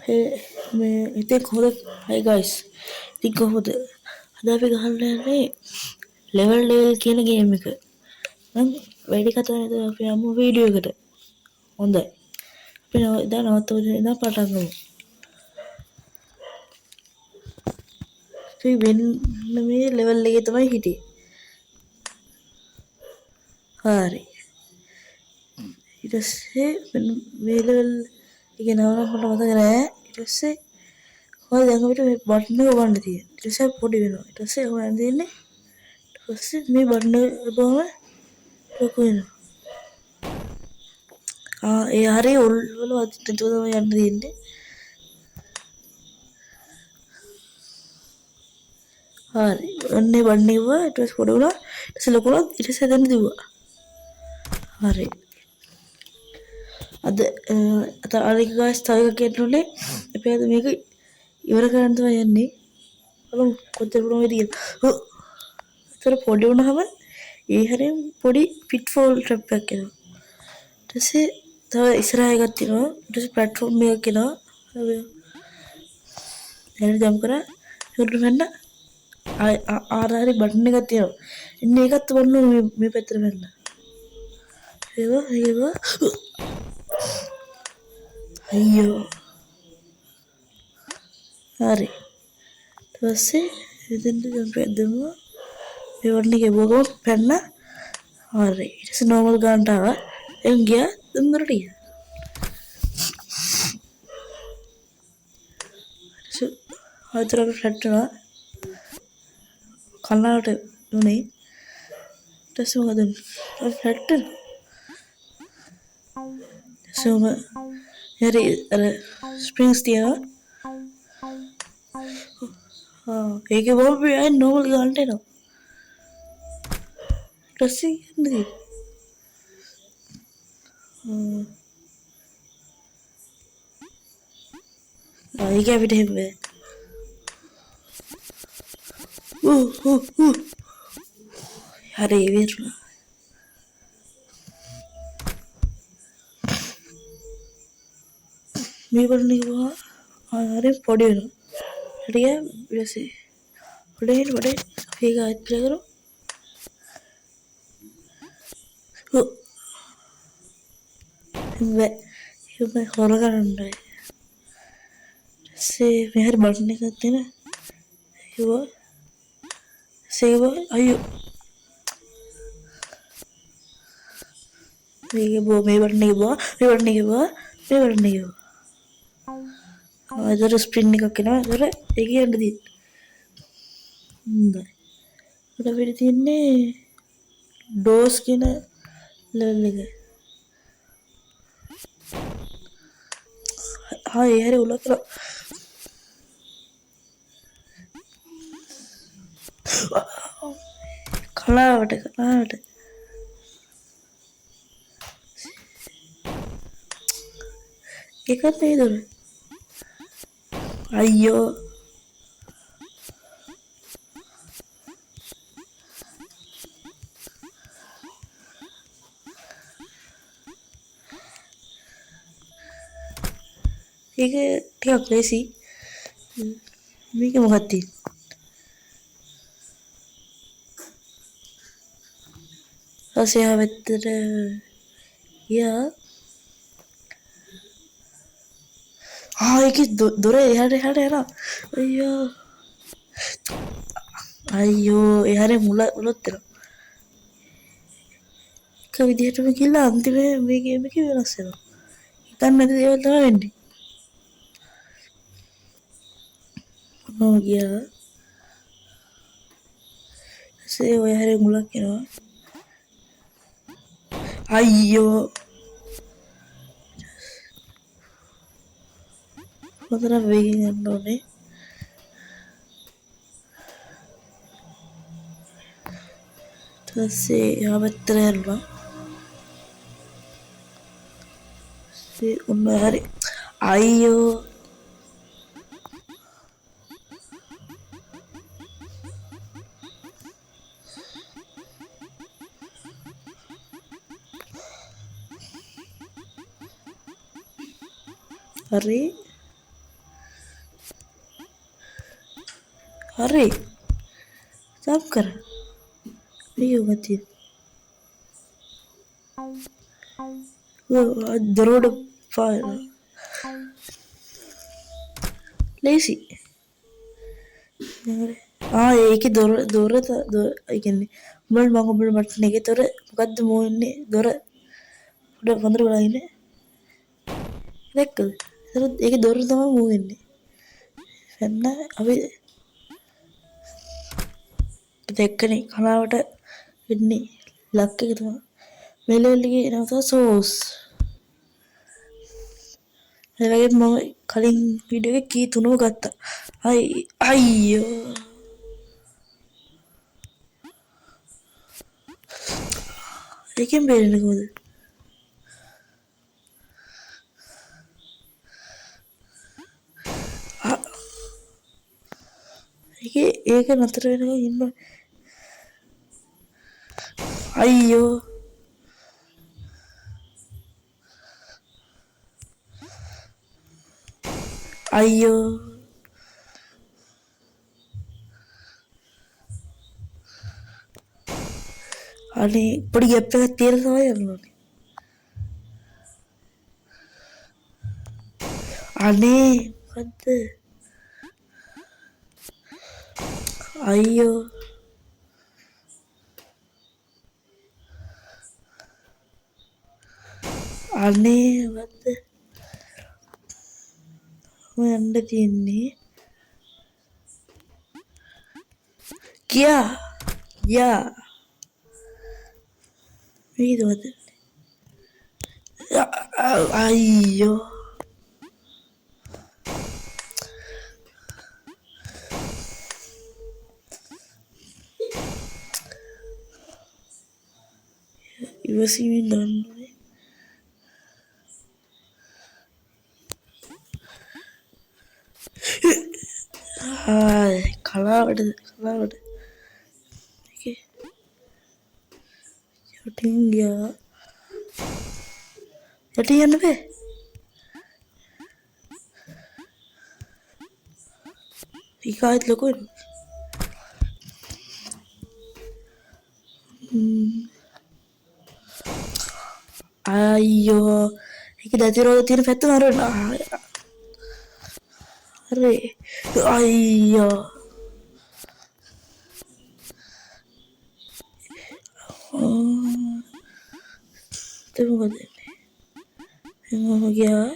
මේ ඉතින් කොහොමද? Hi guys. ඉතින් කොහොමද? අද අපි ගහන්න යන්නේ level කියන ගේම් එක. මම වැඩි කතා නැතුව අපි යමු වීඩියෝ එකට. හොඳයි. අපි දැන් නවත්තමු දැන් පටන් ගමු. ඉතින් වෙන මේ level එකේ තමයි හිටියේ. හරි. ඊට පස්සේ මේ level එකේ නම මට මතක නෑ. ඊට පස්සේ කොහොමද දැන් අපිට මේ බටන් එක ඔබන්න තියෙන්නේ. ඊට පස්සේ පොඩි වෙනවා. ඊට පස්සේ හොයන්න දෙන්නේ. ඊට පස්සේ මේ බටන් එක ඔබවම ලොකු වෙනවා. ඒ හරිය උල්වල වදින්න තමයි යන්න තියෙන්නේ. හරි. ඔන්නේ බටන් එක ඔබවා ඊට පස්සේ පොඩි වුණා. ඊට පස්සේ ලොකු වුණා. ඊට පස්සේ දැන් දිව්වා. හරි. අද අනික ගාස් තව එකක් කියන්නුනේ අපි අද මේක ඉවර කරන්න තමයි යන්නේ. බලමු කොච්චර පුළුවන් වේද කියලා. ඒතර පොඩි වුණාම ඒ හැරෙන් පොඩි පිට්ෆෝල් ට්‍රැප් එකක් එනවා. ඊට පස්සේ තව ඉස්සරහ එකක් තියෙනවා. ඊට පස්සේ ප්ලැට්ෆෝම් එකක් එනවා. දැන් ජම්ප් කරා ඉවරට වෙන්න ආරාරි බටන් එකක් තියෙනවා. ඉන්නේ ඒකත් වන්න මේ පැත්තට වෙන්න. ඒවා අයියෝ හරි ඊට පස්සේ එතෙන්ට ජම්ප් එකක් දෙමුවා මේ වටන එකේ බෝගම පැන්න හරි ඊට පස්සේ නෝමල් ගන්නට ආවා එන් ගියා දුන්නරට ගියා හතර අපි ෆ්ලැට් වෙනවා කන්නාට උනේ ඊට පස්සේ මොකද අපි ෆ්ලැට් වෙනවා සෝම හරි අර ස්ප්‍රින්ග්ස් තියෙනවා ඒකේ බෝල් අය නෝමල් ගන්නට එනවා ඊට පස්සේ යන්නේ ඒක අපිට හැබැයි හරි ඉවරනා මේ බටන් එක හරි පොඩි වෙනවා හරිය ඊට පස්සේ පොඩි ඒක ආයෙත් ප්ලේ කරමු ඒක හොර කරන්නයි සේ මෙහෙර බටන් එකක් තියෙන ඒක සේව අයියෝ මේ බටන් එක බෝ මේ බටන් එක බෝ මේ බටන් එක අදර ස්ප්‍රින් එකක් එනවා අදර ඒක යන්න දී හොඳයි උඩ පිට තියෙන්නේ ඩෝස් කියන ලෙවල් එක ඒ හැරි උලක් කලාවට ඒකත් නේද අයියෝ ඒක ටිකක් ලේසි මේක මොකක්ද තියෙන්නේ ඊපස්සේ ආවෙත්තට ගියා ඒකේ දොර එහාට යනවා අයියෝ එහාට මුලත් එනවා එක විදිහටම ගිහලා අන්තිමේ මේ ගේම් එකේ වෙනස් වෙනවා හිතන්න නැති දේවල් තමයි වෙන්නේ ගියා සේ ඔය හැරේ මුලක් එනවා අයියෝ මතර වේගෙන් යන්න ඕනේ ඊටසේ යාවත්තර යනවා සේ උන්න හරි අයියෝ හරි හරි සබ් කර අයියෝ මති දොරවඩ පාන ලේසි ඒකේ දොර ඒ කියන්නේ උඹට මම උඹට බටන් එකේ දොර මොකද්ද මෝන්නේ දොර උඩ වඳුර ගලා ඉන්නේ දැක්කද ඒකේ දොර තමයි මූ වෙන්නේ එන්න අපි දැක්කනේ කලාවට වෙන්නේ ලක් එක තමයි මෙලෙලිගේ එනවා සෝස් ඒ වගේ මම කලින් වීඩියෝ එකේ කී 3ම ගත්තා අයියෝ ඒකෙන් බේරෙන්නේ කොහොමද ඒක නතර වෙනවා ඉන්න අයියෝ අයියෝ අනේ පොඩි ගැප් එකක් තියෙන තමයි යන්නේ අනේ මොකද්ද අයියෝ අනේ මොකද්ද යන්න තියෙන්නේ යා මේකද අයියෝ ඉවසීමෙන් දන්නේ කලාවට යටින් ගියා යටින් යන්න බෑ ඒකත් ලොකු අයියෝ ඒක දැතිරෝද තියෙන පැත්ත මරන්න හරි අයියෝ මොකද මම ගියා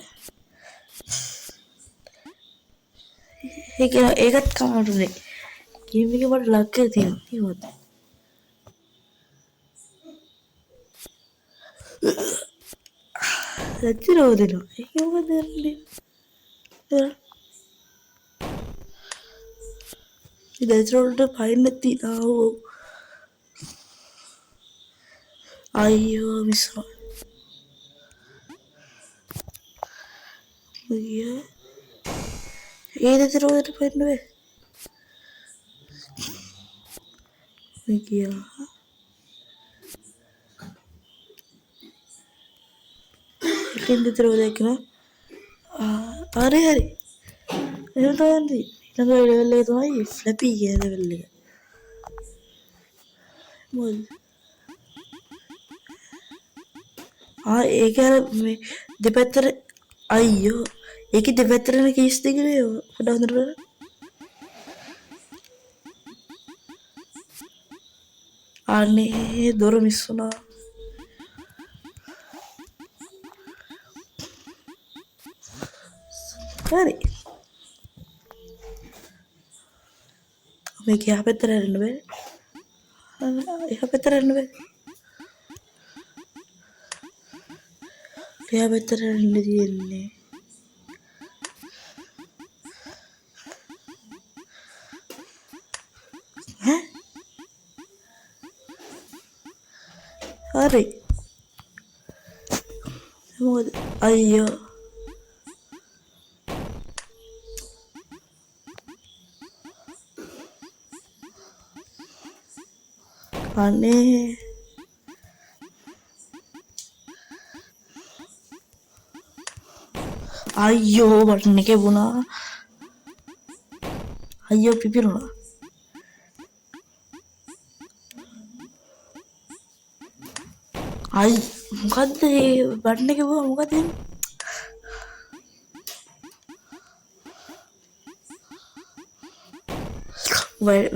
ඒකත් කමටුනේ ගේම් එකේ මට ලක් කරලා තියෙනවා දැතිරෝදෙනවා ඒක මොකද කරන්නේ දැතිරෝඩට පයින් නැතිනවා අයියෝ මිස්සා ඒ දැතිරෝදට පයින්න බෑ ගියා එකින් දැතිරෝදයක් නවා හරි එහෙම තමයි ඊළඟ ලෙවල් එක තමයි ෆ්ලැපි කියන ලෙවල් එක මොකද ඒක මේ දෙපැත්තට අයියෝ ඒකේ දෙපැත්තටම කීස් දෙකනේ පොඩ හොඳට බලන්න අනේ දොර මිස් වුණා හරි මේක එහා පැත්තට යන්න බෑ එහා පැත්තට යන්න බෑ එහා පැත්තට යන්න තියෙන්නේ හරි මොකද අයියෝ අනේ අයියෝ බටන් එකේ වුණා අයියෝ පිපිරුණා අයි මොකද්ද ඒ බටන් එක කිව්වා මොකද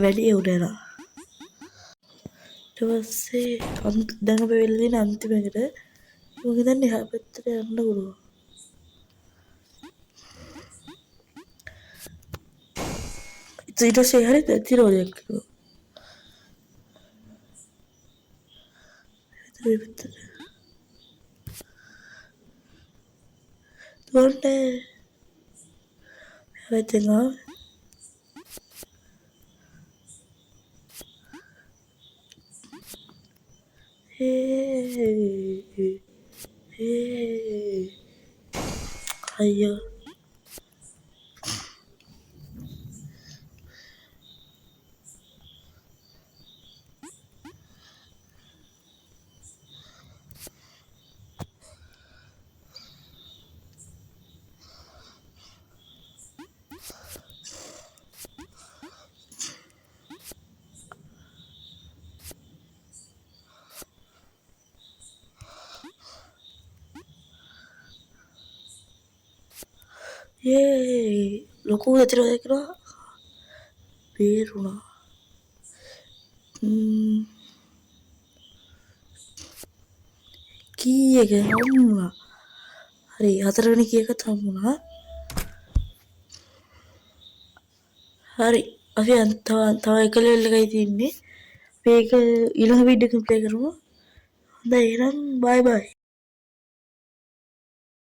වැඩි උඩේලා ඊට පස්සේ දැන් අපි වෙලා තියෙන අන්තිමකට මම හිතන්නේ එහා පැත්තට යන්න පුළුවන් ඊට පස්සේ හරියට තිරෝලයක් කිව්වා ඒ පැත්තට තෝරන්නේ හැබැයි අයියෝ ලොකු තිරෝලයක් කරා බේරුණා කීයක හම්බුණා හරි හතරවෙනි කීයකත් හම්බුණා හරි අපි තව එක ලෙවල් එකයි තියෙන්නේ මේක ඊළඟ වීඩියෝ එකකින් ප්ලේ කරමු හොඳයි එහෙනම් බයි බයි